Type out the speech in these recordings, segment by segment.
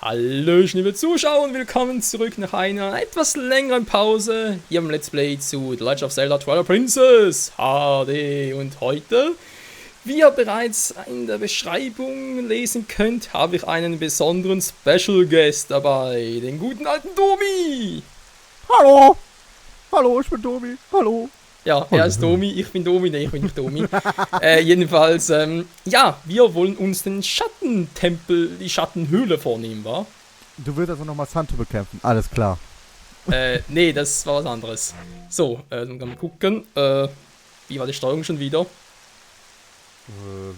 Hallo, liebe Zuschauer und willkommen zurück nach einer etwas längeren Pause hier im Let's Play zu The Legend of Zelda Twilight Princess HD. Und heute, wie ihr bereits in der Beschreibung lesen könnt, habe ich einen besonderen Special Guest dabei, den guten alten Domi. Hallo! Hallo, ich bin Domi. Hallo! Ja, er ist Domi, ich bin Domi, ne, ich bin nicht Domi. Jedenfalls, ja, wir wollen uns den Schattentempel, die Schattenhöhle vornehmen, wa? Du willst also nochmal Santo bekämpfen, alles klar. Nee, das war was anderes. So, dann kann man gucken, wie war die Steuerung schon wieder?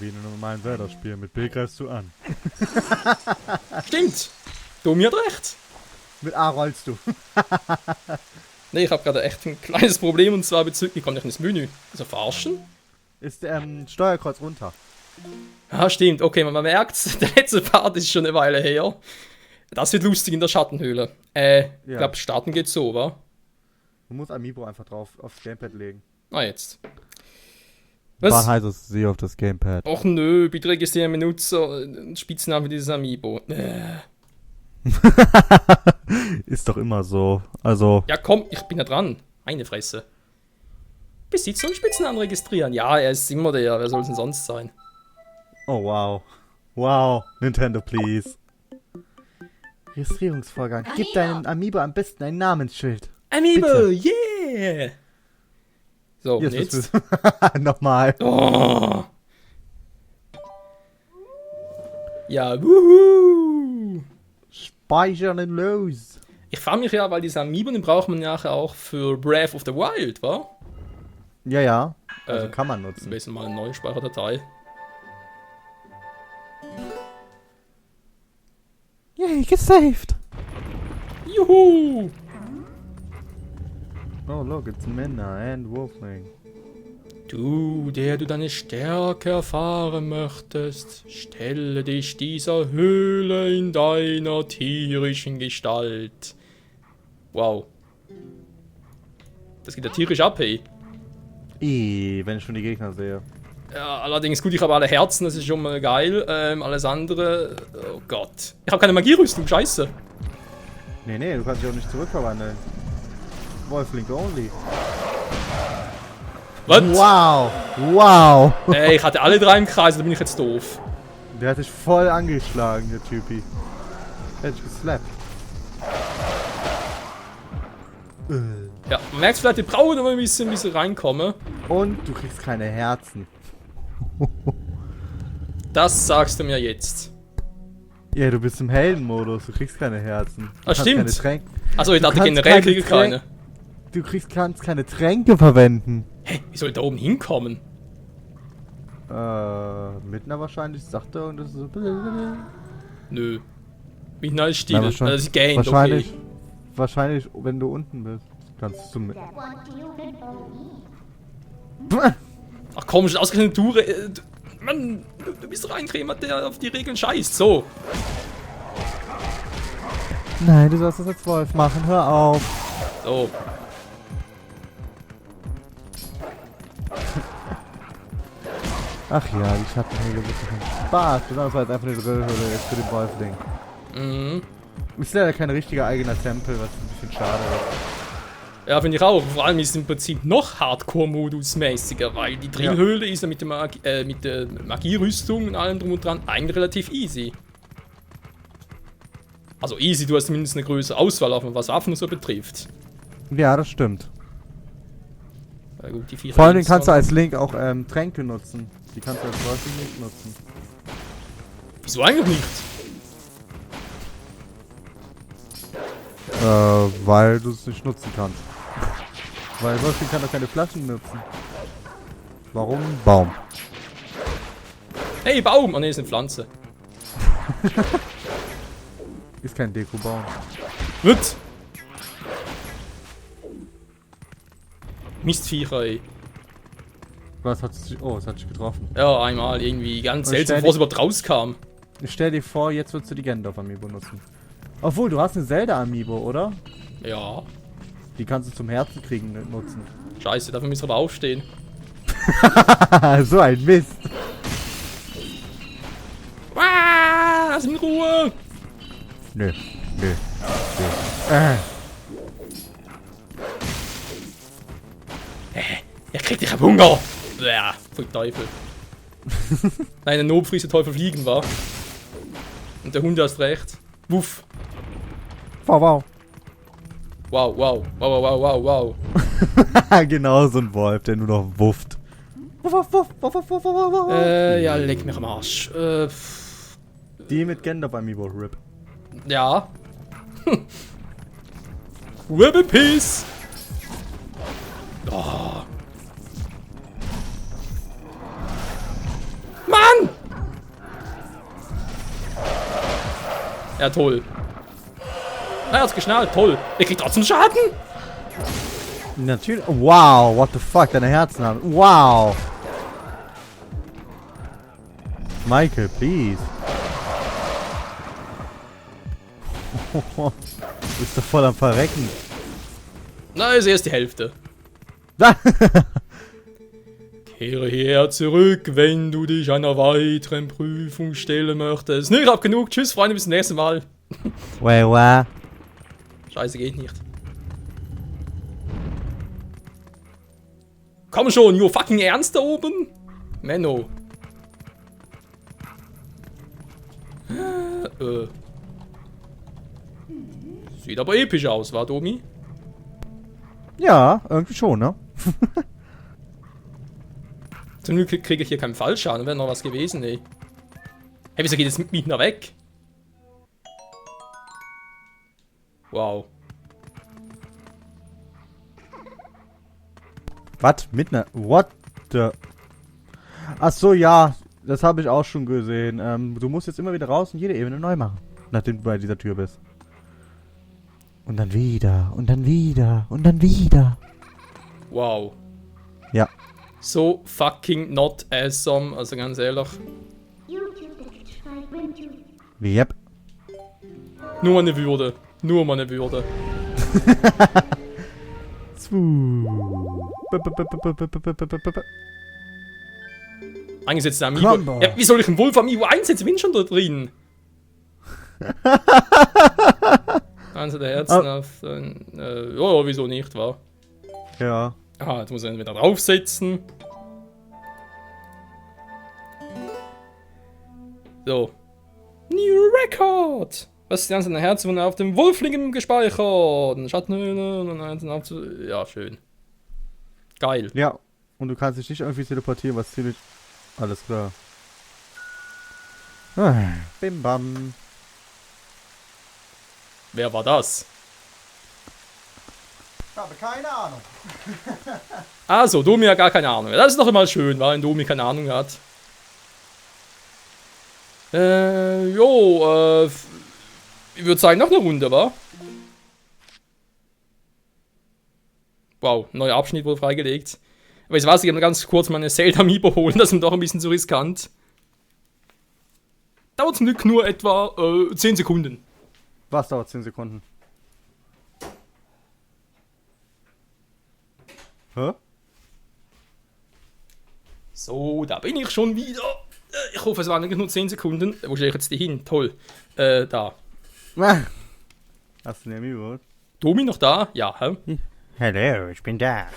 Wie in einem normalen Zelda-Spiel, mit B greifst du an. Stimmt! Domi hat recht! Mit A rollst du. Ne, ich habe gerade echt ein kleines Problem und zwar bezüglich, wie komme ich ins Menü? Also verarschen? Ist Steuerkreuz runter. Ah, stimmt, okay, man merkt, der letzte Part ist schon eine Weile her. Das wird lustig in der Schattenhöhle. Ich glaube, starten geht so, wa? Du musst Amiibo einfach drauf aufs Gamepad legen. Ah, jetzt. Wann heißt es sie auf das Gamepad? Och nö, bitte registrieren Benutzer, Spitznamen für dieses Amiibo. Ist doch immer so. Also. Ja komm, ich bin ja dran. Meine Fresse. Besitzer und Spitznamen registrieren. Ja, er ist immer der. Wer soll es denn sonst sein? Oh wow. Wow. Nintendo, please. Registrierungsvorgang. Gib deinem Amiibo am besten ein Namensschild. Amiibo, yeah! So, jetzt. Nochmal. Oh. Ja, wuhu! Speichern und los. Ich frage mich ja, weil diese Amiibo, den braucht man nachher auch für Breath of the Wild, wa? Ja, ja. Also kann man nutzen. Am besten mal eine neue Speicherdatei. Yay, gesaved. Juhu! Oh, look, it's Minna and Wolfling. Du, der du deine Stärke erfahren möchtest, stelle dich dieser Höhle in deiner tierischen Gestalt. Wow. Das geht ja tierisch ab, hey. Wenn ich schon die Gegner sehe. Ja, allerdings gut, ich habe alle Herzen, das ist schon mal geil. Alles andere, oh Gott. Ich habe keine Magierüstung, scheiße. Nee, du kannst dich auch nicht zurückverwandeln. Wolfling only. Was? Wow. Ich hatte alle drei im Kreis, da bin ich jetzt doof. Der hat dich voll angeschlagen, der Typi. Der hat dich geslappt. Ja, man merkt vielleicht, wir brauchen noch ein bisschen, bis ich reinkomme. Und du kriegst keine Herzen. Das sagst du mir jetzt. Ja, du bist im Heldenmodus, du kriegst keine Herzen. Ah, stimmt. Achso, ich Du dachte kannst generell kriege ich keine. Du kannst keine Tränke verwenden. Hä, wie soll ich da oben hinkommen? Midna wahrscheinlich, sagt er, und das ist so. Nö. Midna ist still, Na, also sie gähnt, wahrscheinlich, wenn du unten bist, kannst du mit. Ach komm, schon ausgerechnet du, Mann, du bist doch ein Krämer, der auf die Regeln scheißt, so. Nein, du sollst das als Wolf machen, hör auf. So. Ach ja, die Schattenhöhle wird ein Spaß. Besonders weil es einfach eine Drillhöhle ist für den Wolfling. Mhm. Ist leider kein richtiger eigener Tempel, was ein bisschen schade ist. Ja, finde ich auch. Vor allem ist es im Prinzip noch Hardcore-Modus-mäßiger, weil die Drillhöhle ist ja mit der Magierüstung und allem drum und dran eigentlich relativ easy. Also easy, du hast zumindest eine größere Auswahl, auch was Waffen so betrifft. Ja, das stimmt. Ja, gut, die Vor allem kannst du als Link auch Tränke nutzen. Die kannst du als Wolfling nicht nutzen. Wieso eigentlich nicht? Weil du es nicht nutzen kannst. Weil Wolfling kann doch keine Flaschen nutzen. Warum? Baum. Hey, Baum! Oh ne, ist eine Pflanze. Ist kein Deko-Baum. Wird! Mistviecher, ey. Was hat sich. Oh, es hat dich getroffen. Ja, einmal irgendwie ganz Und seltsam, bevor es überhaupt rauskam. Stell dir vor, jetzt würdest du die Gandalf-Amiibo nutzen. Obwohl, du hast eine Zelda-Amiibo, oder? Ja. Die kannst du zum Herzen kriegen nutzen. Scheiße, dafür müssen wir aber aufstehen. So ein Mist. Lass mich in Ruhe! Nö. Nö. Nö. Er kriegt dich Hunger! Ja, voll Teufel. Nein, der Nobfriese Teufel fliegen war. Und der Hund erst recht. Wuff. Wow, wow. Wow, wow, wow, wow, wow, wow. Genau so ein Wolf, der nur noch wufft. Wuff, wuff, wuff, wuff, wuff, wuff, wuff. Ja, leck mich am Arsch. Die mit Gandalf Amiibo, RIP. Ja. Rip in Peace! Oh. Mann! Ja, toll. Er hat's geschnallt, toll. Er kriegt trotzdem Schaden? Natürlich. Wow, what the fuck, deine Herzen haben. Wow. Michael, please. Du bist doch voll am Verrecken. Na, ist erst die Hälfte. Kehre her zurück, wenn du dich einer weiteren Prüfung stellen möchtest. Ne, ich hab genug. Tschüss, Freunde, bis zum nächsten Mal. Wait. Scheiße, geht nicht. Komm schon, nur fucking ernst da oben? Menno. Sieht aber episch aus, wa, Domi? Ja, irgendwie schon, ne? Zum Glück kriege ich hier keinen Fallschaden, wäre noch was gewesen, ey. Hey, wieso geht es mit mir noch weg? Wow. Was? Mit ner... What the... Ach so, ja. Das habe ich auch schon gesehen. Du musst jetzt immer wieder raus und jede Ebene neu machen. Nachdem du bei dieser Tür bist. Und dann wieder. Und dann wieder. Und dann wieder. Wow. Ja. So fucking not awesome, also ganz ehrlich. Yep. Nur meine Würde. Nur meine Würde. Eingesetzter Amiibo. Combo. Ja, wie soll ich einen Wolf Amiibo einsetzen? Bin schon da drin. Eins der Herzen auf den. Ja, wieso nicht, wa? Ja. Ah, jetzt muss ich entweder draufsetzen. So. New Record! Was ist die einzelne Herzen auf dem Wolflingen gespeichert? Schattenhöhle und eins auf. Ja, schön. Geil. Ja. Und du kannst dich nicht irgendwie teleportieren, was ziemlich... Alles klar. Bim bam. Wer war das? Ich habe keine Ahnung. Also, Domi hat gar keine Ahnung. Das ist doch immer schön, weil ein Domi keine Ahnung hat. Ich würde sagen, noch eine Runde, wa? Wow, neuer Abschnitt wurde freigelegt. Aber jetzt weiß ich, ganz kurz meine Zelda-Amiibo holen, das ist mir doch ein bisschen zu riskant. Dauert zum Glück nur etwa 10 Sekunden. Was dauert 10 Sekunden? Hä? So, da bin ich schon wieder. Ich hoffe, es waren nur 10 Sekunden. Wo stehe ich jetzt die hin? Toll. Da. Hast du den Amiibo? Domi noch da? Ja, hä? Hallo, ich bin da.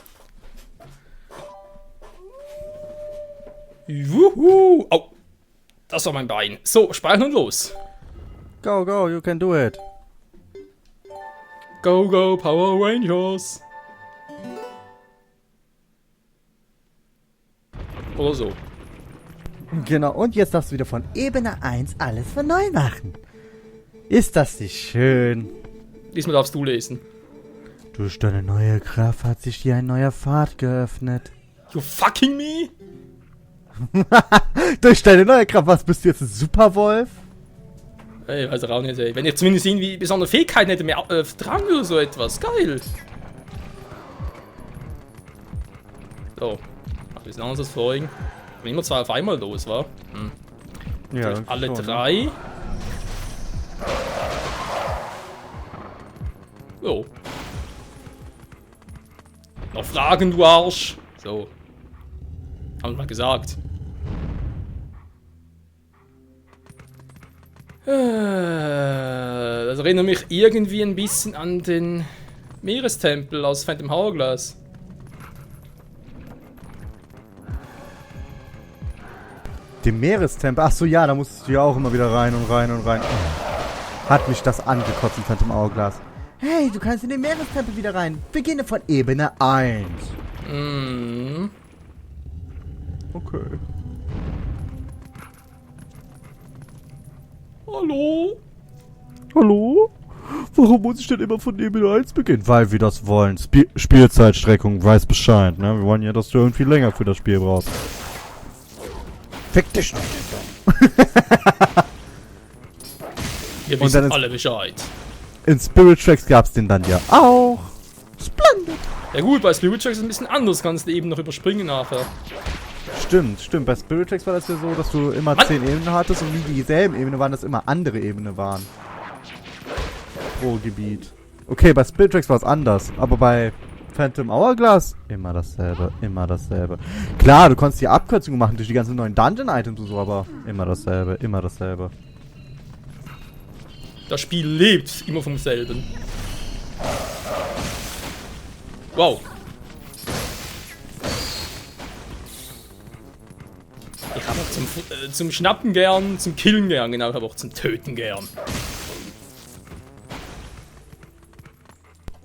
Wuhu! Au! Das war mein Bein. So, speichern und los. Go, go, you can do it. Go, go, Power Rangers. Oder so. Genau, und jetzt darfst du wieder von Ebene 1 alles von neu machen. Ist das nicht schön? Diesmal darfst du lesen. Durch deine neue Kraft hat sich dir ein neuer Pfad geöffnet. You fucking me? Durch deine neue Kraft, was bist du jetzt, ein Superwolf? Ey, weiß auch nicht, ey. Wenn ich zumindest irgendwie besondere Fähigkeiten hätte, mehr Drang oder so etwas. Geil. So. Ein bisschen anders als vorhin. Wenn immer zwei auf einmal los war. Ja, Durch alle schon, drei. Ne? Jo. Noch Fragen, du Arsch. So. Haben wir mal gesagt. Das Erinnere mich irgendwie ein bisschen an den Meerestempel aus Phantom Hourglass. Den Meerestempel? Achso, ja, da musstest du ja auch immer wieder rein und rein und rein. Hat mich das angekotzt in Phantom Hourglass. Hey, du kannst in den Meerestempel wieder rein. Beginne von Ebene 1. Mhm. Okay. Hallo? Hallo? Warum muss ich denn immer von Ebene 1 beginnen? Weil wir das wollen. Spielzeitstreckung, weiß Bescheid, ne? Wir wollen ja, dass du irgendwie länger für das Spiel brauchst. Fick dich nicht. Wir wissen alle Bescheid. In Spirit Tracks gab's den dann ja auch. Splendid. Ja gut, bei Spirit Tracks ist es ein bisschen anders, kannst du eben noch überspringen nachher. Stimmt. Bei Spirit Tracks war das ja so, dass du immer 10 Ebenen hattest und nie dieselben Ebenen waren, dass immer andere Ebenen waren. Pro Gebiet. Okay, bei Spirit Tracks war es anders, aber bei Phantom Hourglass immer dasselbe. Klar, du konntest die Abkürzungen machen durch die ganzen neuen Dungeon-Items und so, aber immer dasselbe. Das Spiel lebt immer vom selben. Wow. Ich habe auch zum Schnappen gern, zum Killen gern, genau, ich habe auch zum Töten gern.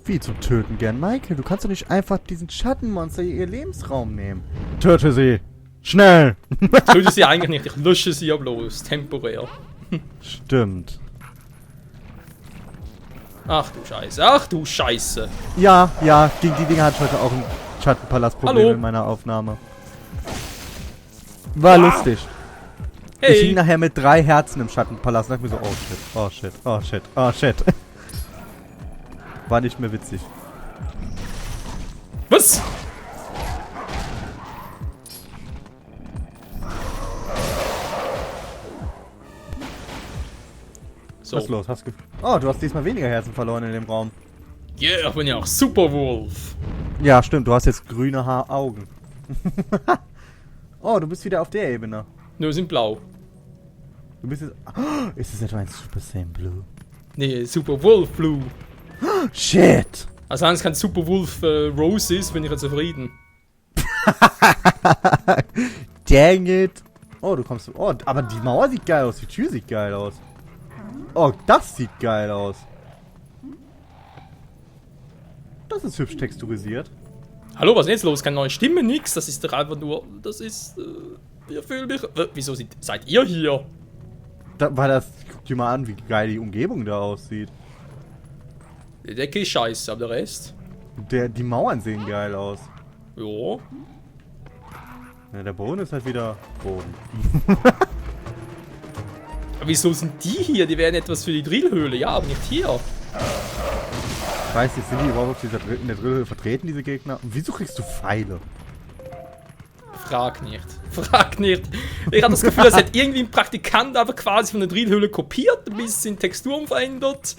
Wie zum Töten gern, Michael? Du kannst doch nicht einfach diesen Schattenmonster ihr Lebensraum nehmen. Töte sie! Schnell! Ich töte sie eigentlich nicht, ich lösche sie ja bloß, temporär. Stimmt. Ach du Scheiße. Ja, gegen die Dinge hatte ich heute auch ein Schattenpalast-Problem in meiner Aufnahme. War lustig. Hey. Ich hing nachher mit 3 Herzen im Schattenpalast und dachte mir so, oh shit. War nicht mehr witzig. Was? So. Was ist los? Oh, du hast diesmal weniger Herzen verloren in dem Raum. Yeah, ich bin ja auch Superwolf. Ja, stimmt. Du hast jetzt grüne Augen. Oh, du bist wieder auf der Ebene. Nö, sind blau. Du bist jetzt... Oh, ist das etwa ein Super Saiyan Blue? Nee, Superwolf Blue. Shit! Also wenn es kein Superwolf Rose ist, bin ich ja zufrieden. Dang it! Oh, du kommst... Oh, aber die Mauer sieht geil aus. Die Tür sieht geil aus. Oh, das sieht geil aus. Das ist hübsch texturisiert. Hallo, was ist denn jetzt los? Keine neue Stimme, nix. Das ist doch einfach nur... Das ist... ich fühle mich... wieso seid ihr hier? Weil das... Guck dir mal an, wie geil die Umgebung da aussieht. Die Decke ist scheiße, aber der Rest... Die Mauern sehen geil aus. Jo. Ja, der Boden ist halt wieder Boden. Aber wieso sind die hier? Die wären etwas für die Drillhöhle. Ja, aber nicht hier. Ich weiß nicht, sind die überhaupt in der Drillhöhle vertreten, diese Gegner? Und wieso kriegst du Pfeile? Frag nicht. Ich habe das Gefühl, das hätte irgendwie ein Praktikant aber quasi von der Drillhöhle kopiert, ein bisschen Texturen verändert.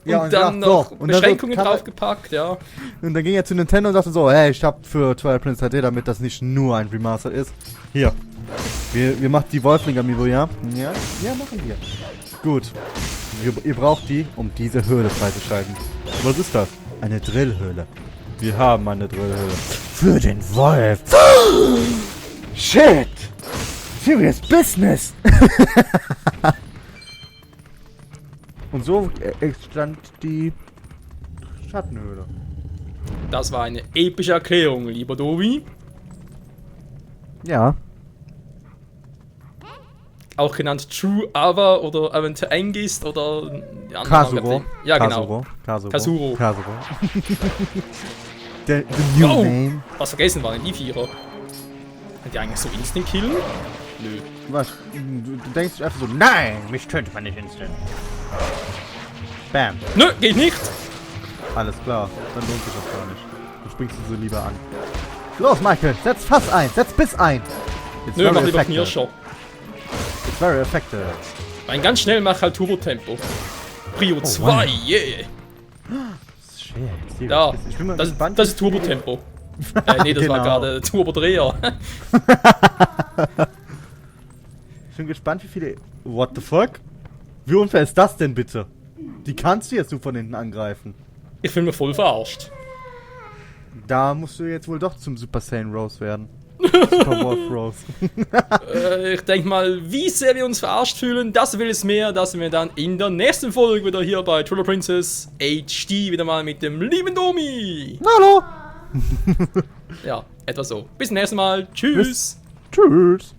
Ja, und dann noch Beschränkungen draufgepackt, ja. Und dann ging er zu Nintendo und sagte so, hey, ich hab für Twilight Princess HD, damit das nicht nur ein Remaster ist. Hier. Wir machen die Wolfling Amiibo, ja? Ja, machen wir. Gut. Ihr braucht die, um diese Höhle freizuschalten. Was ist das? Eine Drillhöhle. Wir haben eine Drillhöhle. Für den Wolf. Shit. Serious Business. Und so entstand die Schattenhöhle. Das war eine epische Erklärung, lieber Dovi. Ja. Auch genannt True Ava oder Aventure Engist oder... Kasuro. Ja, genau. Kasuro. The new name. Was vergessen waren denn die Vierer? Sind die eigentlich so instant killen? Nö. Was? Du denkst einfach so, nein, mich tötet man nicht instant. Bam. Nö, geht nicht. Alles klar, dann lohnt sich das gar nicht. Du springst sie so lieber an. Los, Michael, setz Fass ein, setz Biss ein. Nö, mach lieber Knirscher. It's very effective. Ein ganz schnell mach halt Turbo-Tempo. Prio 2, wow. Yeah. Shit, ja, das ist Turbo-Tempo. Nee, das genau. war gerade Turbo-Dreher. Ich bin gespannt, wie viele... What the fuck? Wie unfair ist das denn bitte? Die kannst du jetzt nur von hinten angreifen. Ich fühle mich voll verarscht. Da musst du jetzt wohl doch zum Super Saiyan Rose werden. Super Wolf Rose. Ich denke mal, wie sehr wir uns verarscht fühlen, das will es mehr, das sehen wir dann in der nächsten Folge wieder hier bei Twilight Princess HD, wieder mal mit dem lieben Domi. Hallo. Ja, etwa so. Bis zum nächsten Mal. Tschüss. Tschüss.